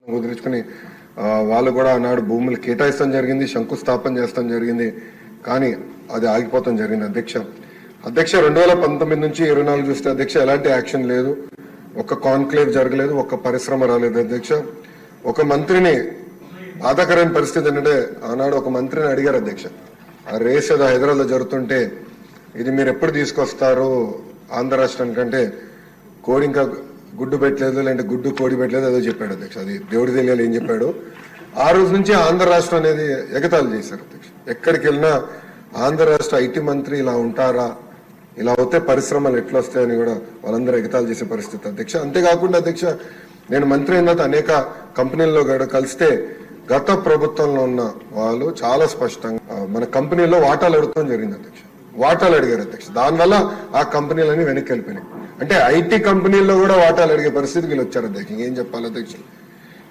కుదుర్చుకుని వాళ్ళు కూడా ఆనాడు భూములు కేటాయిస్తాం జరిగింది, శంకుస్థాపన చేస్తాం జరిగింది. కానీ అది ఆగిపోతాం జరిగింది. అధ్యక్ష 2019 నుంచి 24 చూస్తే అధ్యక్ష ఎలాంటి యాక్షన్ లేదు, ఒక్క కాన్క్లేవ్ జరగలేదు, ఒక్క పరిశ్రమ రాలేదు. అధ్యక్ష ఒక మంత్రిని బాధాకరమైన పరిస్థితి ఏంటంటే ఆనాడు ఒక మంత్రిని అడిగారు అధ్యక్ష, ఆ రేస్ ఏదో హైదరాబాద్లో జరుగుతుంటే ఇది మీరు ఎప్పుడు తీసుకొస్తారు ఆంధ్ర రాష్ట్రానికంటే కోడి ఇంకా గుడ్డు పెట్టలేదు, లేదంటే గుడ్డు కోడి పెట్టలేదు ఏదో చెప్పాడు అధ్యక్ష. అది దేవుడి తెలియాలి ఏం చెప్పాడు. ఆ రోజు నుంచి ఆంధ్ర రాష్ట్రం అనేది ఎగతాళి చేశారు అధ్యక్ష. ఎక్కడికి వెళ్ళినా ఆంధ్ర రాష్ట్ర ఐటీ మంత్రి ఇలా ఉంటారా, ఇలా అవుతే పరిశ్రమలు ఎట్లా వస్తాయని కూడా వాళ్ళందరూ ఎగతాళి చేసే పరిస్థితి అధ్యక్ష. అంతేకాకుండా అధ్యక్ష నేను మంత్రి అయిన తర్వాత అనేక కంపెనీల్లో కలిస్తే గత ప్రభుత్వంలో ఉన్న వాళ్ళు చాలా స్పష్టంగా మన కంపెనీలో వాటాలు అడగడం జరిగింది అధ్యక్ష. వాటాలు అడిగారు అధ్యక్ష. దానివల్ల ఆ కంపెనీలన్నీ వెనక్కి వెళ్ళిపోయినాయి. అంటే ఐటీ కంపెనీల్లో కూడా వాటాలు అడిగే పరిస్థితికి వీళ్ళు వచ్చారు అధ్యక్ష. ఏం చెప్పాలి అధ్యక్ష.